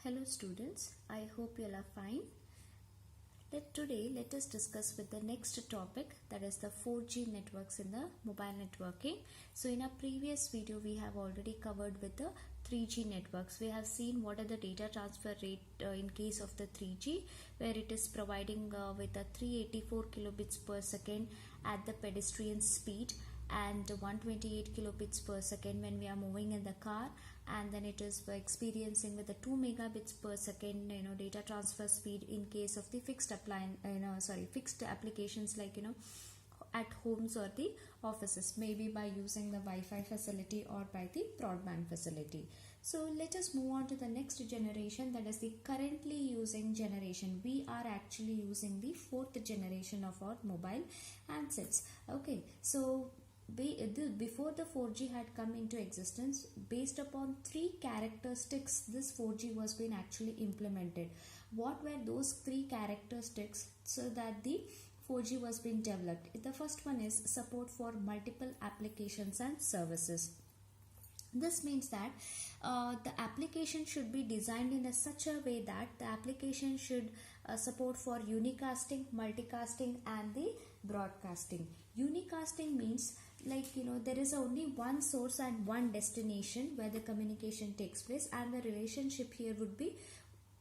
Hello students, I hope you all are fine. Today let us discuss with the next topic, that is the 4G networks in the mobile networking. So in our previous video we have already covered with the 3G networks. We have seen what are the data transfer rate in case of the 3G, where it is providing with a 384 kilobits per second at the pedestrian speed and 128 kilobits per second when we are moving in the car, and then it is experiencing with the 2 megabits per second data transfer speed in case of the fixed applications like at homes or the offices, maybe by using the Wi-Fi facility or by the broadband facility. So let us move on to the next generation, that is the currently using generation. We are actually using the 4th generation of our mobile handsets. Okay, so before the 4G had come into existence, based upon 3 characteristics this 4G was being actually implemented. What were those 3 characteristics so that the 4G was being developed? The first one is support for multiple applications and services. This means that the application should be designed in such a way that the application should support for unicasting, multicasting and the broadcasting. Unicasting means there is only one source and one destination where the communication takes place, and the relationship here would be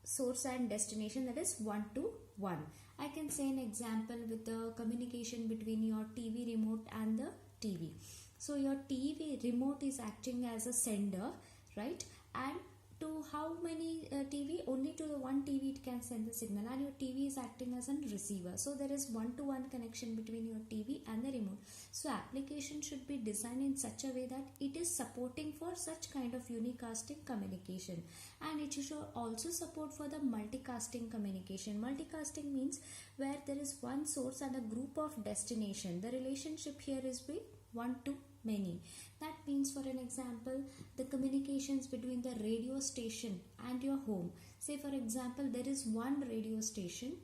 source and destination, that is 1 to 1. I can say an example with the communication between your TV remote and the TV. So your TV remote is acting as a sender, right? And to how many TV? Only to the one TV it can send the signal, and your TV is acting as a receiver. So there is one-to-one connection between your TV and the remote. So application should be designed in such a way that it is supporting for such kind of unicasting communication, and it should also support for the multicasting communication. Multicasting means where there is one source and a group of destination. The relationship here is be one to many. That means, for an example, the communications between the radio station and your home. Say for example, there is one radio station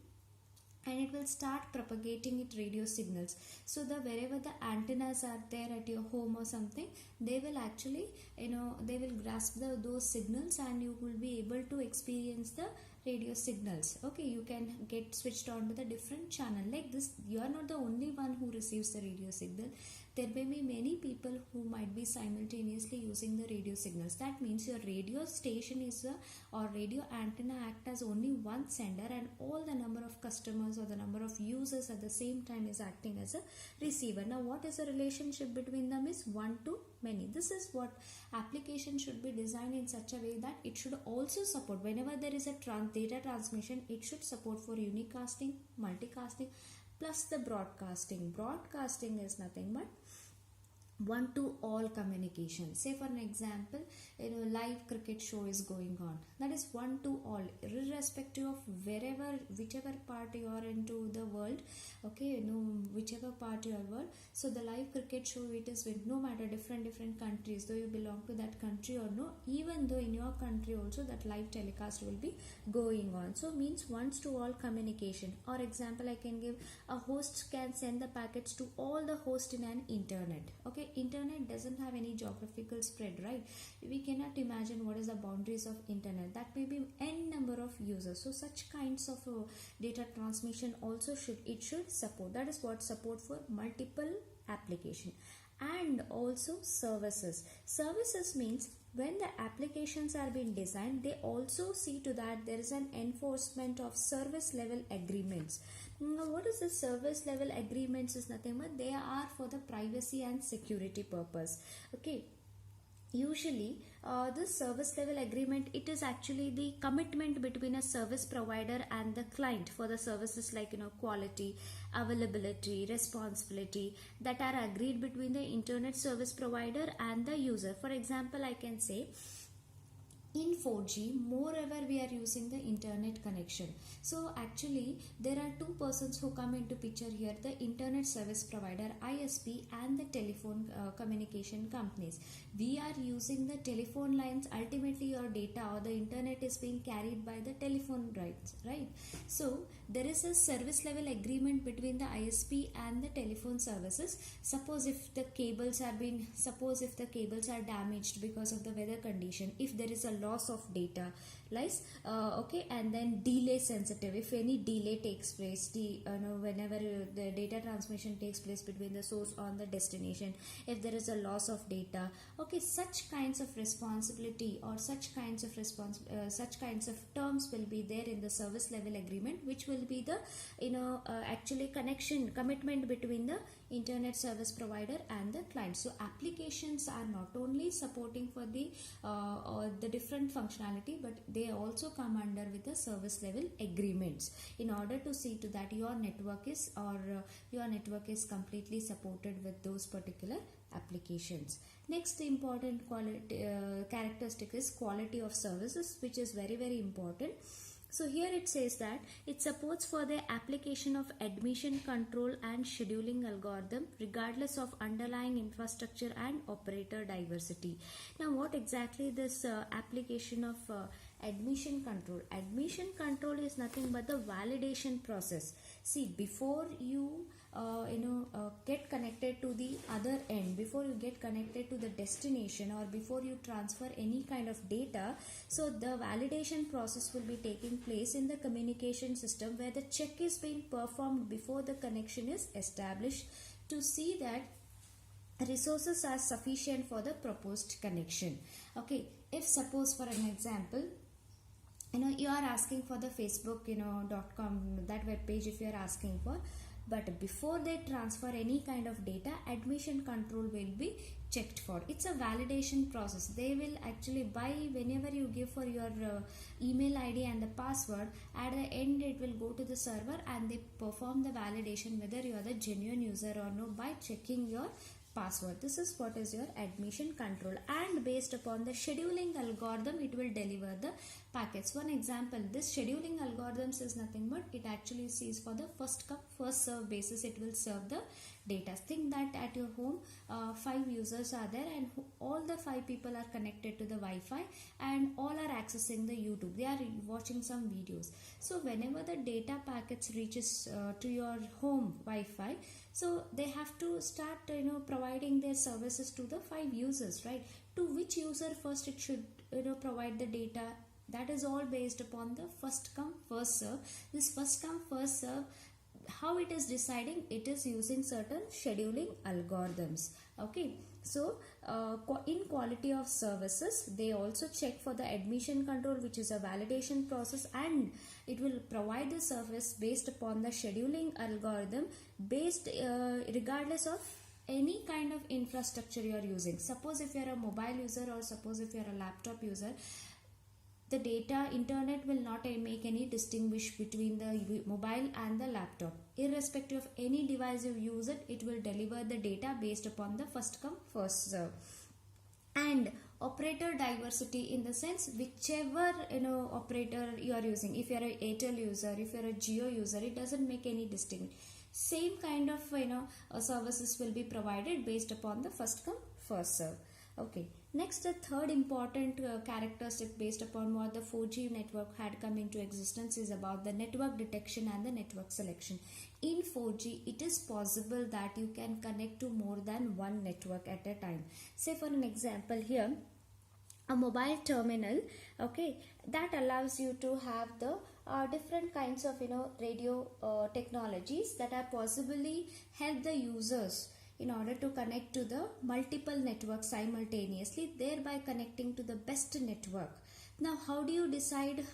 and it will start propagating its radio signals. So wherever the antennas are there at your home or something, they will actually they will grasp those signals, and you will be able to experience the radio signals. Okay, you can get switched on to the different channel like this. You are not the only one who receives the radio signal. There may be many people who might be simultaneously using the radio signals. That means your radio station or radio antenna act as only one sender, and all the number of customers or the number of users at the same time is acting as a receiver. Now what is the relationship between them is one to many. This is what application should be designed in such a way that it should also support, whenever there is a data transmission, it should support for unicasting, multicasting plus the broadcasting. Broadcasting is nothing but one to all communication. Say for an example, live cricket show is going on. That is one to all, irrespective of whichever part you are into the world. Okay, whichever part you are world. So the live cricket show, it is with no matter different countries, though you belong to that country or no, even though in your country also that live telecast will be going on. So means once to all communication. Or example I can give, a host can send the packets to all the hosts in an internet. Okay, internet doesn't have any geographical spread, right? We cannot imagine what is the boundaries of internet. That may be n number of users. So such kinds of data transmission also should support. That is what support for multiple application. And also services. Services means when the applications are being designed, they also see to that there is an enforcement of service level agreements. Now what is the service level agreements is nothing but they are for the privacy and security purpose. Okay, usually this service level agreement, it is actually the commitment between a service provider and the client for the services like quality, availability, responsibility that are agreed between the internet service provider and the user. For example, I can say in 4G, moreover we are using the internet connection. So actually there are two persons who come into picture here, the internet service provider ISP and the telephone communication companies. We are using the telephone lines. Ultimately your data or the internet is being carried by the telephone rights, right? So there is a service level agreement between the ISP and the telephone services. Suppose if the cables are damaged because of the weather condition, if there is a loss of data lies, okay, and then delay sensitive. If any delay takes place, whenever the data transmission takes place between the source and the destination, if there is a loss of data, okay, such kinds of responsibility or such kinds of terms will be there in the service level agreement, which will be the actually commitment between the internet service provider and the client. So applications are not only supporting for the different functionality, but they also come under with the service level agreements in order to see to that your network is completely supported with those particular applications. Next important characteristic is quality of services, which is very, very important. So here it says that it supports for the application of admission control and scheduling algorithm regardless of underlying infrastructure and operator diversity. Now what exactly this application of admission control? Admission control is nothing but the validation process. See, before you get connected to the other end, before you get connected to the destination, or before you transfer any kind of data, so the validation process will be taking place in the communication system, where the check is being performed before the connection is established to see that resources are sufficient for the proposed connection. Okay, if suppose for an example, you are asking for the Facebook .com, that web page, if you are asking for, but before they transfer any kind of data, admission control will be checked for. It's a validation process. They will actually, whenever you give for your email ID and the password, at the end it will go to the server and they perform the validation whether you are the genuine user or no by checking your password. This is what is your admission control, and based upon the scheduling algorithm it will deliver the packets. One example, this scheduling algorithms is nothing but it actually sees for the first come first serve basis, it will serve the data. Think that at your home 5 users are there, and all the 5 people are connected to the Wi-Fi and all are accessing the YouTube. They are watching some videos. So whenever the data packets reaches to your home Wi-Fi, so they have to start providing their services to the 5 users, right? To which user first it should provide the data? That is all based upon the first come first serve. This first come first serve, how it is deciding? It is using certain scheduling algorithms. Okay, so in quality of services, they also check for the admission control, which is a validation process, and it will provide the service based upon the scheduling algorithm based regardless of any kind of infrastructure you are using. Suppose if you are a mobile user, or suppose if you are a laptop user, the data internet will not make any distinguish between the mobile and the laptop. Irrespective of any device you use it will deliver the data based upon the first come first serve. And operator diversity, in the sense whichever operator you are using, if you are a Airtel user, if you are a Jio user, it doesn't make any distinction. Same kind of services will be provided based upon the first come first serve. Okay, next, the third important characteristic based upon what the 4G network had come into existence is about the network detection and the network selection. In 4G, it is possible that you can connect to more than one network at a time. Say for an example here, a mobile terminal, okay, that allows you to have the different kinds of radio technologies that are possibly help the users in order to connect to the multiple networks simultaneously, thereby connecting to the best network. Now, how do you decide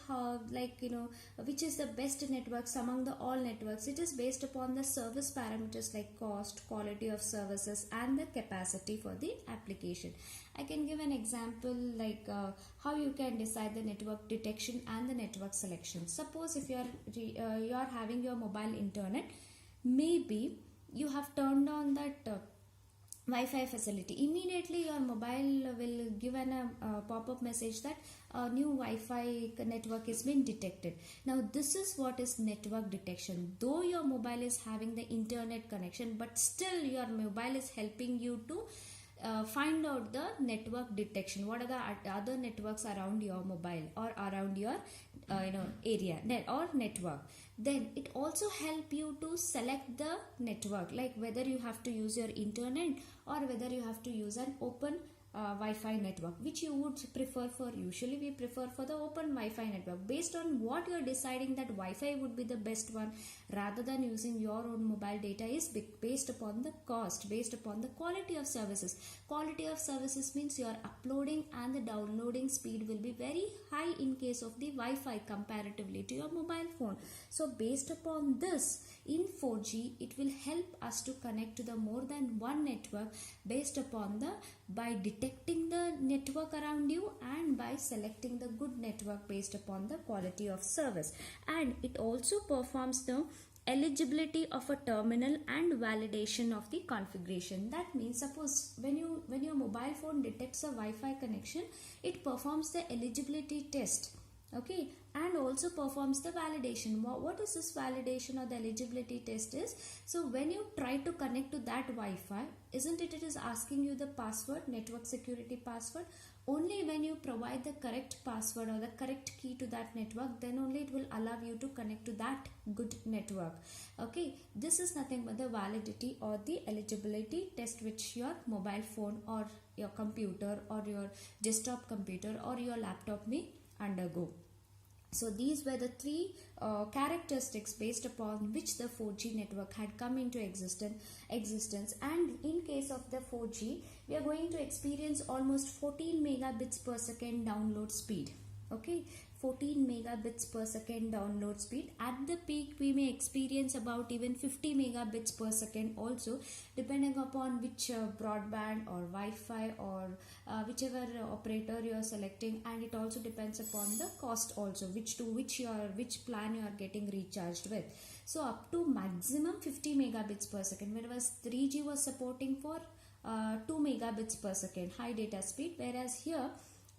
which is the best networks among the all networks? It is based upon the service parameters like cost, quality of services, and the capacity for the application. I can give an example like how you can decide the network detection and the network selection. Suppose if you are having your mobile internet, maybe you have turned on that Wi-Fi facility. Immediately your mobile will give a pop-up message that a new Wi-Fi network is being detected. Now this is what is network detection. Though your mobile is having the internet connection, but still your mobile is helping you to find out the network detection. What are the other networks around your mobile or around your area or network? Then it also help you to select the network, like whether you have to use your internet or whether you have to use an open Wi-Fi network, which you would prefer for. Usually we prefer for the open Wi-Fi network. Based on what you're deciding that Wi-Fi would be the best one rather than using your own mobile data is based upon the cost, based upon the quality of services. Quality of services means your uploading and the downloading speed will be very high in case of the Wi-Fi comparatively to your mobile phone. So based upon this, in 4G it will help us to connect to the more than one network based upon the by detecting the network around you and by selecting the good network based upon the quality of service. And it also performs the eligibility of a terminal and validation of the configuration. That means suppose when your mobile phone detects a Wi-Fi connection, it performs the eligibility test, okay, and also performs the validation. What is this validation or the eligibility test is? So when you try to connect to that Wi-Fi, isn't it is asking you the password, network security password. Only when you provide the correct password or the correct key to that network, then only it will allow you to connect to that good network. Okay, this is nothing but the validity or the eligibility test which your mobile phone or your computer or your desktop computer or your laptop may undergo. So these were the three characteristics based upon which the 4G network had come into existence. And in case of the 4G, we are going to experience almost 14 megabits per second download speed. Okay, 14 megabits per second download speed. At the peak, we may experience about even 50 megabits per second also, depending upon which broadband or Wi-Fi or whichever operator you are selecting, and it also depends upon the cost also, which plan you are getting recharged with. So up to maximum 50 megabits per second, whereas 3G was supporting for 2 megabits per second high data speed, whereas here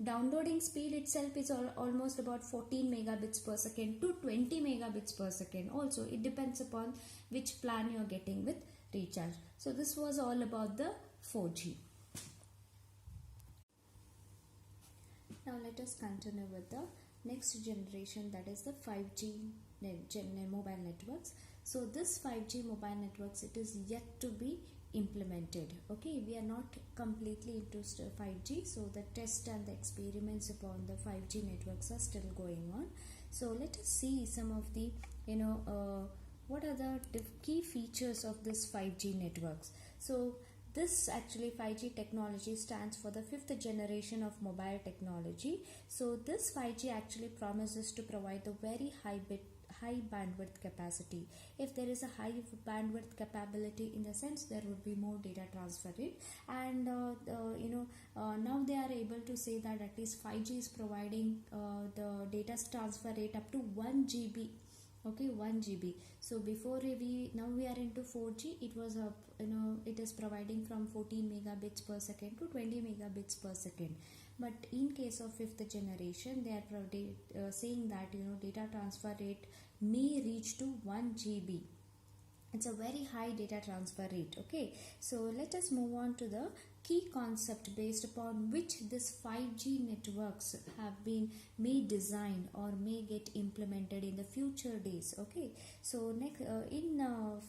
downloading speed itself is almost about 14 megabits per second to 20 megabits per second. Also, it depends upon which plan you are getting with recharge. So this was all about the 4G. Now let us continue with the next generation, that is the 5G mobile networks. So this 5G mobile networks, it is yet to be implemented. Okay, we are not completely into 5G, so the test and the experiments upon the 5G networks are still going on. So let us see some of the what are the key features of this 5G networks. So this actually 5G technology stands for the 5th generation of mobile technology. So this 5G actually promises to provide the very high bandwidth capacity. If there is a high bandwidth capability, in the sense there would be more data transfer rate, and now they are able to say that at least 5G is providing the data transfer rate up to 1 GB. Okay, 1 GB. So before now we are into 4G, it was it is providing from 14 megabits per second to 20 megabits per second. But in case of 5th generation, they are saying that data transfer rate may reach to 1 GB. It's a very high data transfer rate. Okay, so let us move on to the key concept based upon which this 5G networks have been may design or may get implemented in the future days. Okay, so next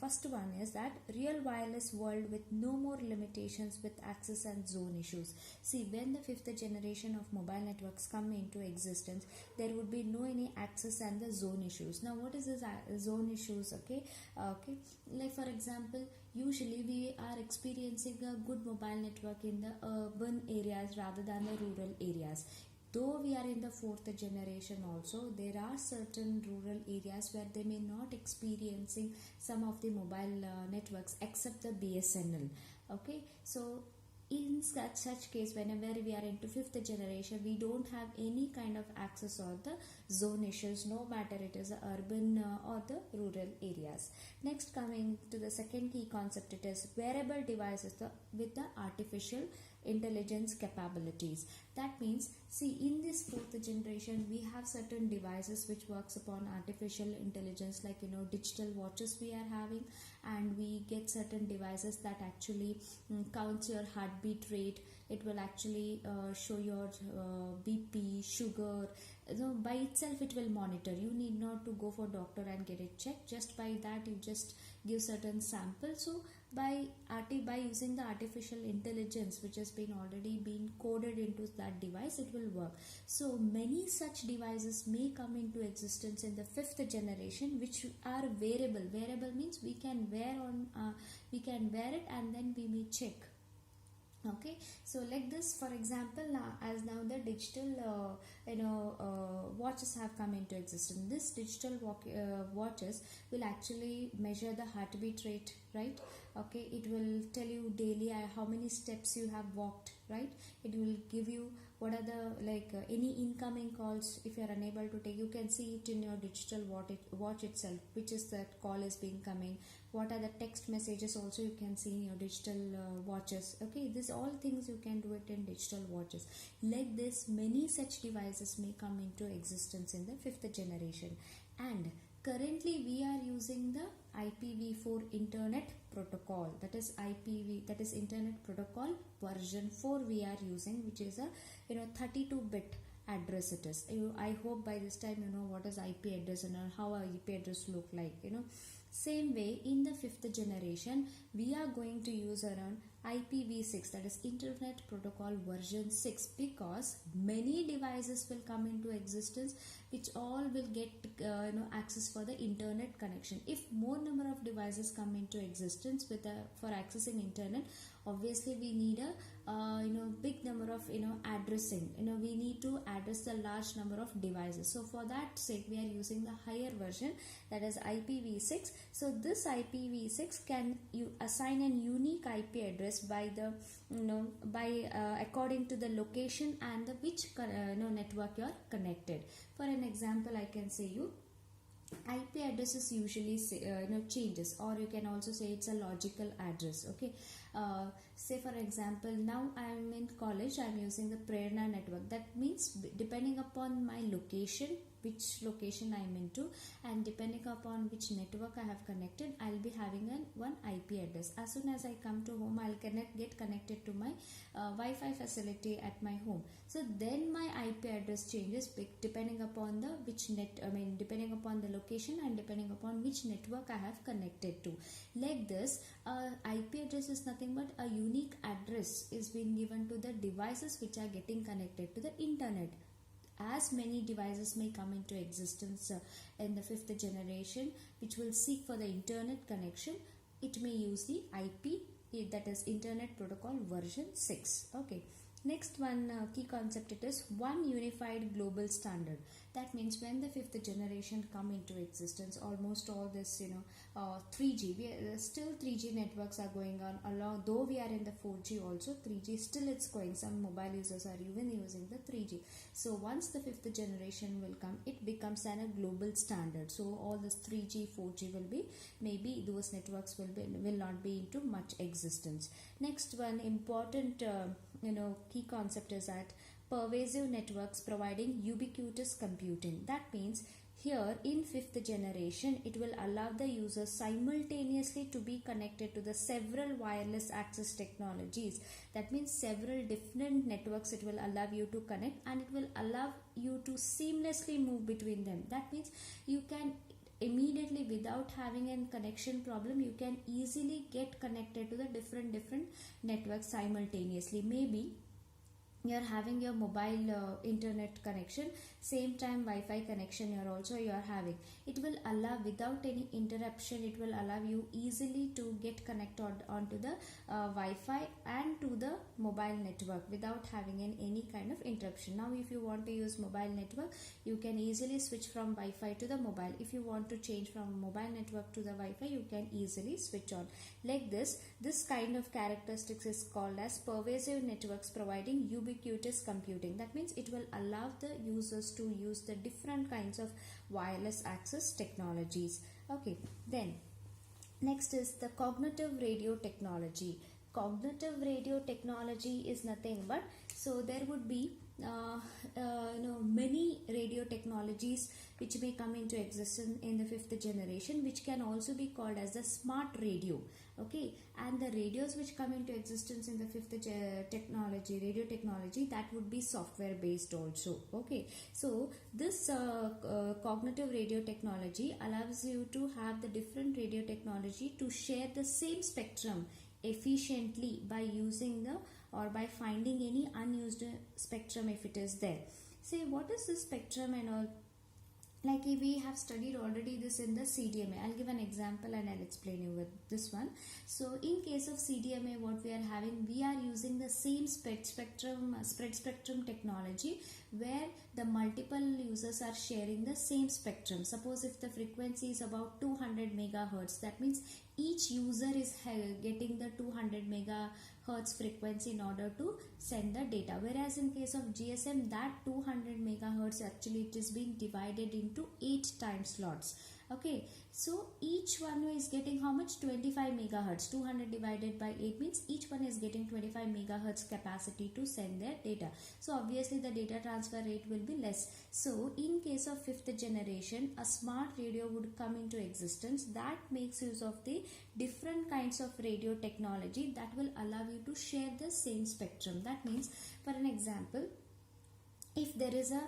first one is that real wireless world with no more limitations with access and zone issues. See, when the 5th generation of mobile networks come into existence, there would be no any access and the zone issues. Now what is this zone issues? Okay, like for example, usually we are experiencing a good mobile network in the urban areas rather than the rural areas. Though we are in the 4th generation also, there are certain rural areas where they may not experiencing some of the mobile networks except the BSNL. Okay, so in such case, whenever we are into 5th generation, we don't have any kind of access or the zone issues, no matter it is the urban or the rural areas. Next, coming to the second key concept, it is wearable devices with the artificial intelligence capabilities. That means, see, in this 4th generation, we have certain devices which works upon artificial intelligence, like digital watches we are having, and we get certain devices that actually counts your heartbeat rate. It will actually show your BP, sugar. By itself it will monitor. You need not to go for doctor and get it checked. Just by that you just give certain samples. So by using the artificial intelligence which has been already been coded into that device, it will work. So many such devices may come into existence in the fifth generation, which are wearable. Wearable means we can wear it and then we may check. Okay, so like this, for example, as now the digital watches have come into existence. This digital watches will actually measure the heartbeat rate, right? Okay, it will tell you daily how many steps you have walked, right? It will give you what are the any incoming calls. If you are unable to take, you can see it in your digital watch itself, which is that call is being coming. What are the text messages also you can see in your digital watches. Okay, these all things you can do it in digital watches. Like this, many such devices may come into existence in the fifth generation. And currently we are using the IPv4 Internet Protocol, that is IPv, that is Internet Protocol version 4 we are using, which is a 32-bit address it is. I hope by this time you know what is IP address and how a IP address look like. Same way, in the fifth generation we are going to use around IPv6, that is Internet Protocol version 6, because many devices will come into existence which all will get access for the internet connection. If more number of devices come into existence for accessing internet, obviously we need a big number of addressing. We need to address the large number of devices. So for that sake we are using the higher version, that is IPv6. So this IPv6 can you assign a unique IP address by the according to the location and the which network you are connected. For an example, I can say you IP addresses usually changes, or you can also say it's a logical address. Okay, say for example, now I am in college, I am using the Prerna network. That means depending upon my location, which location I am into, and depending upon which network I have connected, I will be having one IP address. As soon as I come to home, I will get connected to my Wi-Fi facility at my home. So then my IP address changes depending upon depending upon the location and depending upon which network I have connected to. Like this, IP address is nothing but a unique address is being given to the devices which are getting connected to the internet. As many devices may come into existence in the fifth generation which will seek for the internet connection, it may use the IP, that is Internet Protocol version 6. Okay. Next one key concept, it is one unified global standard. That means when the fifth generation come into existence, almost all this 3G, still 3G networks are going on along, though we are in the 4G also, 3G still it's going. Some mobile users are even using the 3G. So once the fifth generation will come, it becomes a global standard. So all this 3G, 4G will be, maybe those networks will not be into much existence. Next one important key concept is that pervasive networks providing ubiquitous computing. That means here in fifth generation, it will allow the user simultaneously to be connected to the several wireless access technologies. That means several different networks it will allow you to connect, and it will allow you to seamlessly move between them. That means you can immediately, without having a connection problem, you can easily get connected to the different networks simultaneously. Maybe you are having your mobile internet connection, same time Wi-Fi connection you are having. It will allow, without any interruption, it will allow you easily to get connected onto the Wi-Fi and to the mobile network without having any kind of interruption. Now if you want to use mobile network, you can easily switch from Wi-Fi to the mobile. If you want to change from mobile network to the Wi-Fi, you can easily switch on. Like this kind of characteristics is called as pervasive networks providing ubiquitous computing. That means it will allow the users to use the different kinds of wireless access technologies. Okay, then next is the cognitive radio technology. Cognitive radio technology is nothing but, so there would be many radio technology technologies which may come into existence in the fifth generation, which can also be called as the smart radio. Okay, and the radios which come into existence in the fifth radio technology, that would be software based also. Okay, so this cognitive radio technology allows you to have the different radio technology to share the same spectrum efficiently by using the or by finding any unused spectrum if it is there. Say, what is this spectrum and all? Like we have studied already this in the CDMA. I'll give an example and I'll explain you with this one. So in case of CDMA, what we are having, we are using the same spread spectrum technology, where the multiple users are sharing the same spectrum. Suppose if the frequency is about 200 megahertz, that means each user is getting the 200 megahertz frequency in order to send the data. Whereas in case of GSM, that 200 megahertz actually it is being divided into 8 time slots. Okay, so each one is getting how much? 25 megahertz. 200 divided by 8 means each one is getting 25 megahertz capacity to send their data. So obviously the data transfer rate will be less. So in case of fifth generation, a smart radio would come into existence that makes use of the different kinds of radio technology that will allow you to share the same spectrum. That means, for an example, if there is a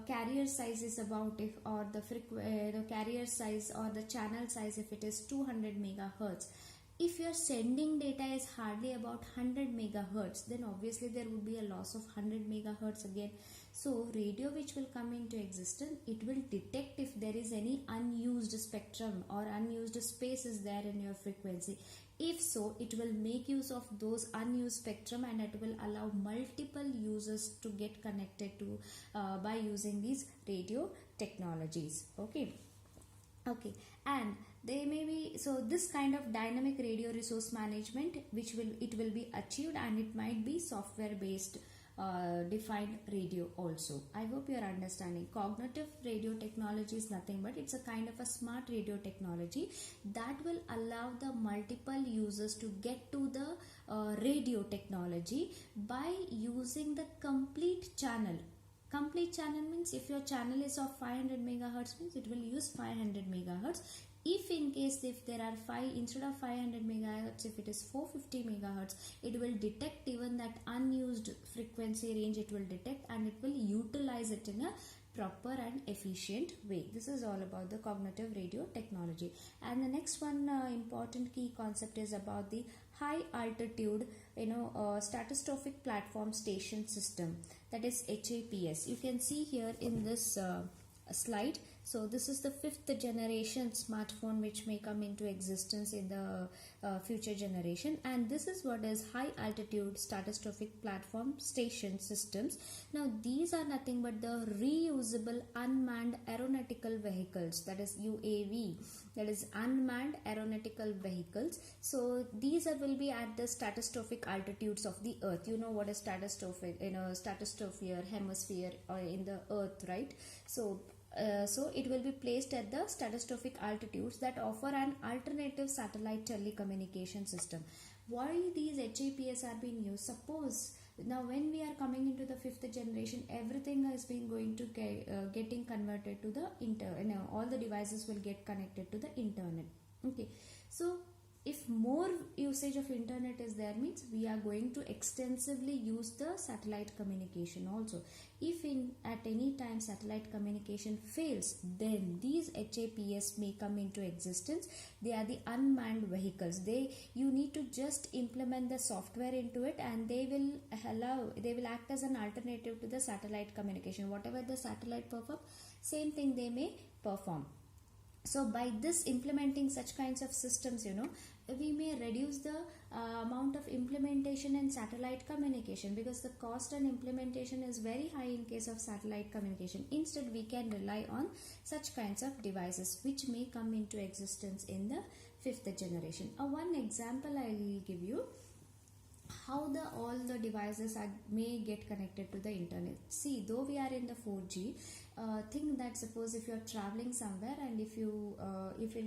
carrier size is about, if or the carrier size or the channel size, if it is 200 megahertz, if your sending data is hardly about 100 megahertz, then obviously there would be a loss of 100 megahertz again. So radio which will come into existence, it will detect if there is any unused spectrum or unused spaces there in your frequency. If so, it will make use of those unused spectrum and it will allow multiple users to get connected to by using these radio technologies. Okay, and they may be, so this kind of dynamic radio resource management which will be achieved, and it might be software based defined radio also. I hope you are understanding. Cognitive radio technology is nothing but it's a kind of a smart radio technology that will allow the multiple users to get to the radio technology by using the complete channel. Complete channel means if your channel is of 500 megahertz means it will use 500 megahertz. If in case if there are 5 instead of 500 megahertz, if it is 450 megahertz, it will detect even that unused frequency range, it will detect and it will utilize it in a proper and efficient way. This is all about the cognitive radio technology. And the next one important key concept is about the high altitude stratospheric platform station system, that is HAPS. You can see here in this slide. So this is the fifth generation smartphone which may come into existence in the future generation, and this is what is high altitude stratospheric platform station systems. Now these are nothing but the reusable unmanned aeronautical vehicles, that is UAV, that is unmanned aeronautical vehicles. So these will be at the stratospheric altitudes of the earth. You know what is stratospheric, stratosphere, hemisphere in the earth, right? So it will be placed at the stratospheric altitudes that offer an alternative satellite telecommunication system. Why these HAPS are being used? Suppose now when we are coming into the fifth generation, everything is being going to getting converted to the internet. All the devices will get connected to the internet. Okay, so if more usage of internet is there means we are going to extensively use the satellite communication also. If at any time satellite communication fails, then these HAPS may come into existence. They are the unmanned vehicles. You need to just implement the software into it and they will act as an alternative to the satellite communication. Whatever the satellite perform, same thing they may perform. So by this implementing such kinds of systems, we may reduce the amount of implementation in satellite communication, because the cost and implementation is very high in case of satellite communication. Instead, we can rely on such kinds of devices which may come into existence in the fifth generation. One example I will give you. how the all the devices may get connected to the internet. See, though we are in the 4G, think that suppose if you are traveling somewhere and if you'll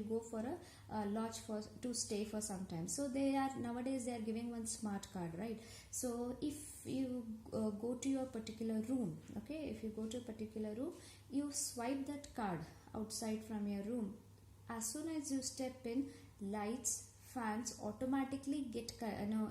go for a lodge for to stay for some time, so they are nowadays they are giving one smart card, right? So if you go to your particular room, okay, if you go to a particular room, you swipe that card outside from your room. As soon as you step in, lights, fans automatically get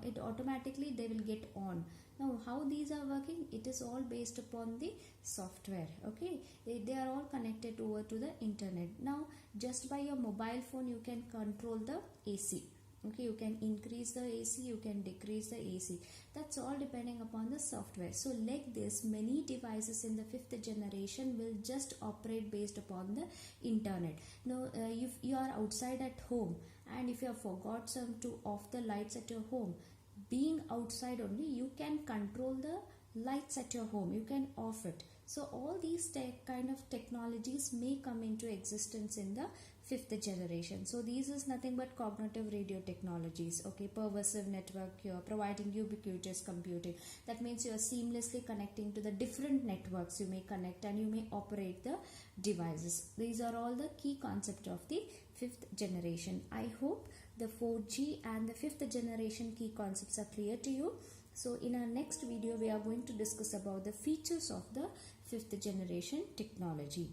it automatically they will get on. Now how these are working, it is all based upon the software. Okay, they are all connected over to the internet. Now just by your mobile phone you can control the AC. Okay, you can increase the AC, you can decrease the AC. That's all depending upon the software. So like this, many devices in the 5th generation will just operate based upon the internet. Now if you are outside at home and if you have forgot some to off the lights at your home, being outside only you can control the lights at your home, you can off it. So all these kind of technologies may come into existence in the 5th generation. So these is nothing but cognitive radio technologies. Okay, pervasive network here, providing ubiquitous computing. That means you are seamlessly connecting to the different networks you may connect and you may operate the devices. These are all the key concept of the 5th generation. I hope the 4G and the 5th generation key concepts are clear to you. So in our next video we are going to discuss about the features of the 5th generation technology.